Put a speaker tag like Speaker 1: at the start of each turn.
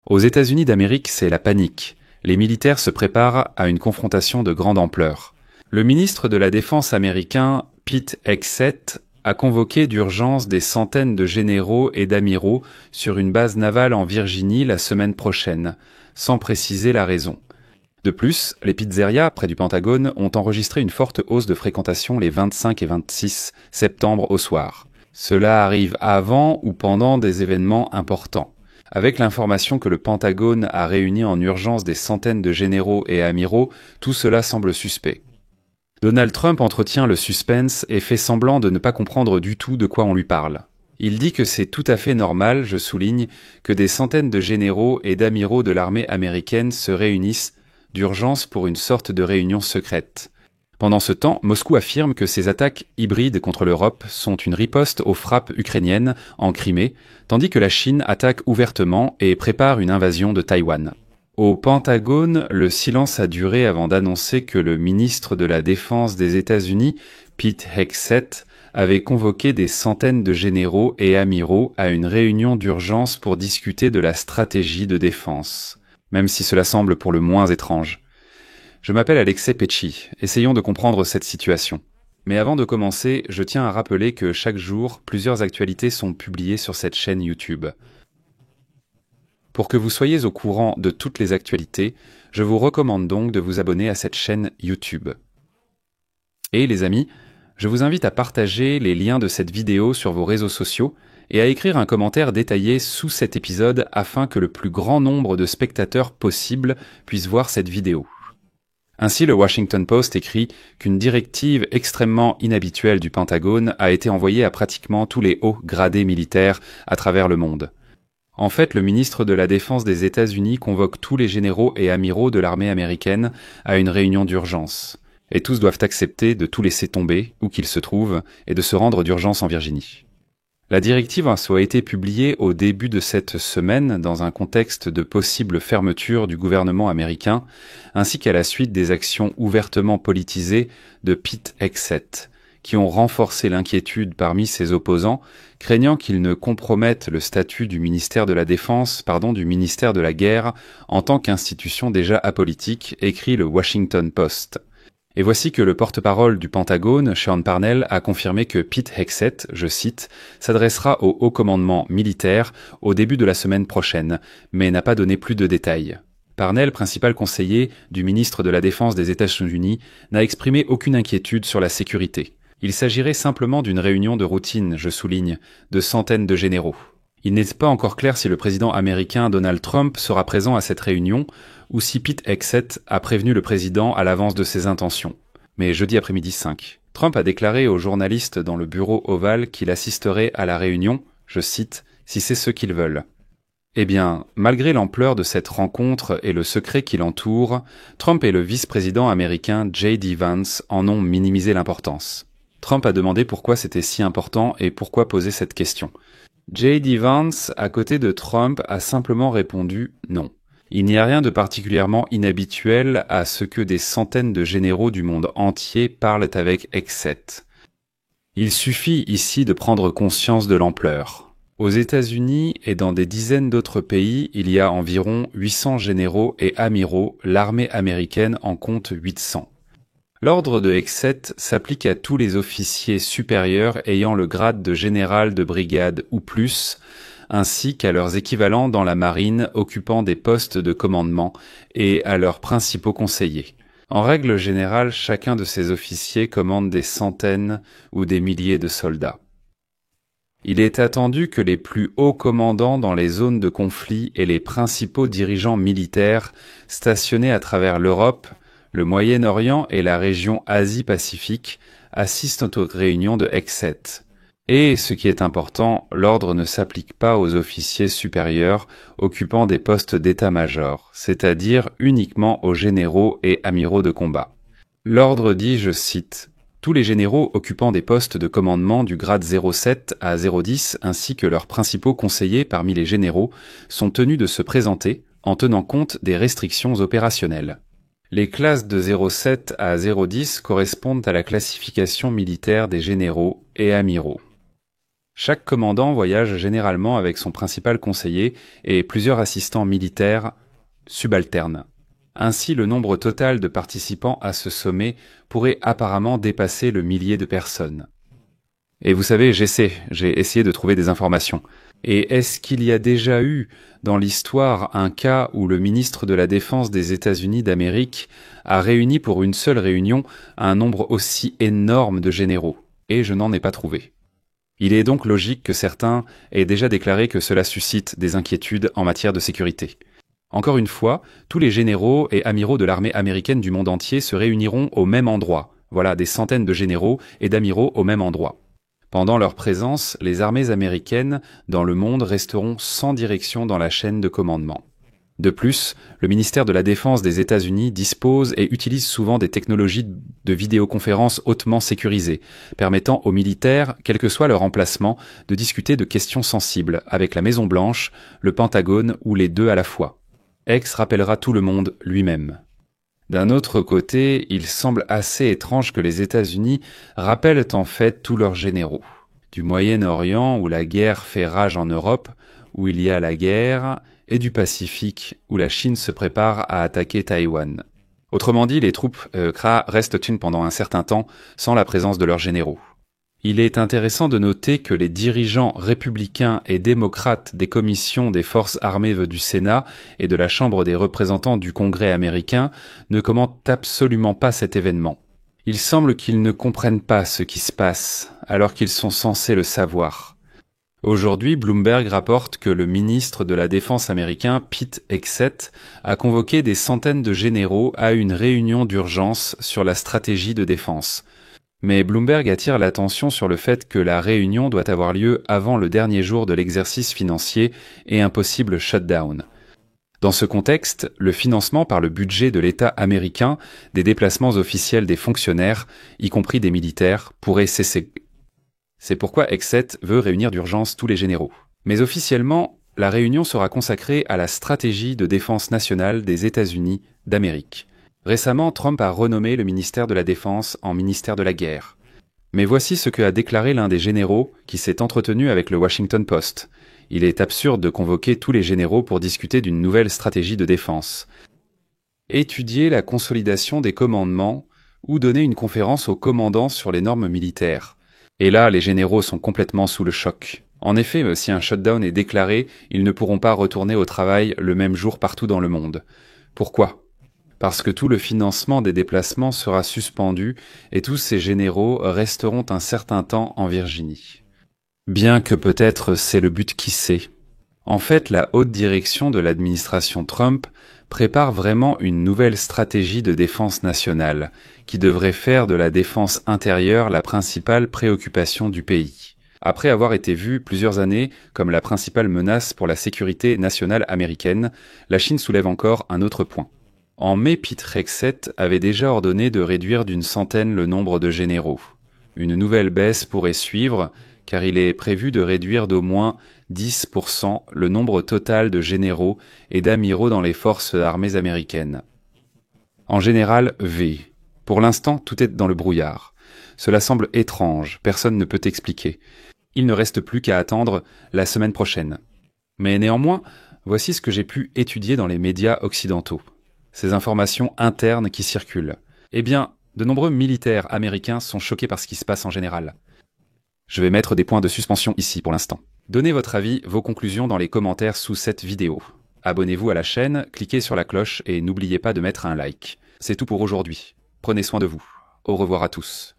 Speaker 1: Aux États-Unis d'Amérique, c'est la panique. Les militaires se préparent à une confrontation de grande ampleur. Le ministre de la Défense américain, Pete Hegseth, a convoqué d'urgence des centaines de généraux et d'amiraux sur une base navale en Virginie la semaine prochaine, sans préciser la raison. De plus, les pizzerias près du Pentagone ont enregistré une forte hausse de fréquentation les 25 et 26 septembre au soir. Cela arrive avant ou pendant des événements importants. Avec l'information que le Pentagone a réuni en urgence des centaines de généraux et amiraux, tout cela semble suspect. Donald Trump entretient le suspense et fait semblant de ne pas comprendre du tout de quoi on lui parle. Il dit que c'est tout à fait normal, je souligne, que des centaines de généraux et d'amiraux de l'armée américaine se réunissent d'urgence pour une sorte de réunion secrète. Pendant ce temps, Moscou affirme que ces attaques hybrides contre l'Europe sont une riposte aux frappes ukrainiennes en Crimée, tandis que la Chine attaque ouvertement et prépare une invasion de Taïwan. Au Pentagone, le silence a duré avant d'annoncer que le ministre de la Défense des États-Unis, Pete Hegseth, avait convoqué des centaines de généraux et amiraux à une réunion d'urgence pour discuter de la stratégie de défense, même si cela semble pour le moins étrange. Je m'appelle Alexei Pecci, essayons de comprendre cette situation. Mais avant de commencer, je tiens à rappeler que chaque jour, plusieurs actualités sont publiées sur cette chaîne YouTube. Pour que vous soyez au courant de toutes les actualités, je vous recommande donc de vous abonner à cette chaîne YouTube. Et les amis, je vous invite à partager les liens de cette vidéo sur vos réseaux sociaux et à écrire un commentaire détaillé sous cet épisode afin que le plus grand nombre de spectateurs possible puissent voir cette vidéo. Ainsi, le Washington Post écrit qu'une directive extrêmement inhabituelle du Pentagone a été envoyée à pratiquement tous les hauts gradés militaires à travers le monde. En fait, le ministre de la Défense des États-Unis convoque tous les généraux et amiraux de l'armée américaine à une réunion d'urgence. Et tous doivent accepter de tout laisser tomber, où qu'ils se trouvent, et de se rendre d'urgence en Virginie. La directive a soit été publiée au début de cette semaine dans un contexte de possible fermeture du gouvernement américain, ainsi qu'à la suite des actions ouvertement politisées de Pete Hegseth, qui ont renforcé l'inquiétude parmi ses opposants, craignant qu'ils ne compromettent le statut du ministère de la Défense, du ministère de la Guerre, en tant qu'institution déjà apolitique, écrit le Washington Post. Et voici que le porte-parole du Pentagone, Sean Parnell, a confirmé que Pete Hegseth, je cite, s'adressera au haut commandement militaire au début de la semaine prochaine, mais n'a pas donné plus de détails. Parnell, principal conseiller du ministre de la Défense des États-Unis, n'a exprimé aucune inquiétude sur la sécurité. Il s'agirait simplement d'une réunion de routine, je souligne, de centaines de généraux. Il n'est pas encore clair si le président américain Donald Trump sera présent à cette réunion ou si Pete Hegseth a prévenu le président à l'avance de ses intentions. Mais jeudi après-midi 5, Trump a déclaré aux journalistes dans le bureau ovale qu'il assisterait à la réunion, je cite, « si c'est ce qu'ils veulent ». Eh bien, malgré l'ampleur de cette rencontre et le secret qui l'entoure, Trump et le vice-président américain J.D. Vance en ont minimisé l'importance. Trump a demandé pourquoi c'était si important et pourquoi poser cette question. J.D. Vance, à côté de Trump, a simplement répondu « non ». Il n'y a rien de particulièrement inhabituel à ce que des centaines de généraux du monde entier parlent avec Hegseth. Il suffit ici de prendre conscience de l'ampleur. Aux États-Unis et dans des dizaines d'autres pays, il y a environ 800 généraux et amiraux, l'armée américaine en compte 800. L'ordre de Hegseth s'applique à tous les officiers supérieurs ayant le grade de général de brigade ou plus, ainsi qu'à leurs équivalents dans la marine occupant des postes de commandement et à leurs principaux conseillers. En règle générale, chacun de ces officiers commande des centaines ou des milliers de soldats. Il est attendu que les plus hauts commandants dans les zones de conflit et les principaux dirigeants militaires stationnés à travers l'Europe, le Moyen-Orient et la région Asie-Pacifique assistent aux réunions de Hegseth. Et, ce qui est important, l'ordre ne s'applique pas aux officiers supérieurs occupant des postes d'état-major, c'est-à-dire uniquement aux généraux et amiraux de combat. L'ordre dit, je cite, « Tous les généraux occupant des postes de commandement du grade 07 à 010 ainsi que leurs principaux conseillers parmi les généraux sont tenus de se présenter en tenant compte des restrictions opérationnelles. » Les classes de 07 à 010 correspondent à la classification militaire des généraux et amiraux. Chaque commandant voyage généralement avec son principal conseiller et plusieurs assistants militaires subalternes. Ainsi, le nombre total de participants à ce sommet pourrait apparemment dépasser le millier de personnes. Et vous savez, j'ai essayé de trouver des informations. Et est-ce qu'il y a déjà eu dans l'histoire un cas où le ministre de la Défense des États-Unis d'Amérique a réuni pour une seule réunion un nombre aussi énorme de généraux? Et je n'en ai pas trouvé. Il est donc logique que certains aient déjà déclaré que cela suscite des inquiétudes en matière de sécurité. Encore une fois, tous les généraux et amiraux de l'armée américaine du monde entier se réuniront au même endroit. Voilà, des centaines de généraux et d'amiraux au même endroit. Pendant leur présence, les armées américaines dans le monde resteront sans direction dans la chaîne de commandement. De plus, le ministère de la Défense des États-Unis dispose et utilise souvent des technologies de vidéoconférence hautement sécurisées, permettant aux militaires, quel que soit leur emplacement, de discuter de questions sensibles avec la Maison-Blanche, le Pentagone ou les deux à la fois. X rappellera tout le monde lui-même. D'un autre côté, il semble assez étrange que les États-Unis rappellent en fait tous leurs généraux. Du Moyen-Orient, où la guerre fait rage en Europe, où il y a la guerre, et du Pacifique, où la Chine se prépare à attaquer Taïwan. Autrement dit, les troupes CRA restent une pendant un certain temps sans la présence de leurs généraux. Il est intéressant de noter que les dirigeants républicains et démocrates des commissions des forces armées du Sénat et de la Chambre des représentants du Congrès américain ne commentent absolument pas cet événement. Il semble qu'ils ne comprennent pas ce qui se passe, alors qu'ils sont censés le savoir. Aujourd'hui, Bloomberg rapporte que le ministre de la Défense américain, Pete Hegseth, a convoqué des centaines de généraux à une réunion d'urgence sur la stratégie de défense. Mais Bloomberg attire l'attention sur le fait que la réunion doit avoir lieu avant le dernier jour de l'exercice financier et un possible shutdown. Dans ce contexte, le financement par le budget de l'État américain des déplacements officiels des fonctionnaires, y compris des militaires, pourrait cesser. C'est pourquoi Hegseth veut réunir d'urgence tous les généraux. Mais officiellement, la réunion sera consacrée à la stratégie de défense nationale des États-Unis d'Amérique. Récemment, Trump a renommé le ministère de la Défense en ministère de la Guerre. Mais voici ce qu'a déclaré l'un des généraux qui s'est entretenu avec le Washington Post. Il est absurde de convoquer tous les généraux pour discuter d'une nouvelle stratégie de défense. Étudier la consolidation des commandements ou donner une conférence aux commandants sur les normes militaires. Et là, les généraux sont complètement sous le choc. En effet, si un shutdown est déclaré, ils ne pourront pas retourner au travail le même jour partout dans le monde. Pourquoi ? Parce que tout le financement des déplacements sera suspendu et tous ces généraux resteront un certain temps en Virginie. Bien que peut-être c'est le but qui sait. En fait, la haute direction de l'administration Trump prépare vraiment une nouvelle stratégie de défense nationale qui devrait faire de la défense intérieure la principale préoccupation du pays. Après avoir été vue plusieurs années comme la principale menace pour la sécurité nationale américaine, la Chine soulève encore un autre point. En mai, Pete Hegseth avait déjà ordonné de réduire d'une centaine le nombre de généraux. Une nouvelle baisse pourrait suivre, car il est prévu de réduire d'au moins 10% le nombre total de généraux et d'amiraux dans les forces armées américaines. En général, V. Pour l'instant, tout est dans le brouillard. Cela semble étrange, personne ne peut expliquer. Il ne reste plus qu'à attendre la semaine prochaine. Mais néanmoins, voici ce que j'ai pu étudier dans les médias occidentaux. Ces informations internes qui circulent. Eh bien, de nombreux militaires américains sont choqués par ce qui se passe en général. Je vais mettre des points de suspension ici pour l'instant. Donnez votre avis, vos conclusions dans les commentaires sous cette vidéo. Abonnez-vous à la chaîne, cliquez sur la cloche et n'oubliez pas de mettre un like. C'est tout pour aujourd'hui. Prenez soin de vous. Au revoir à tous.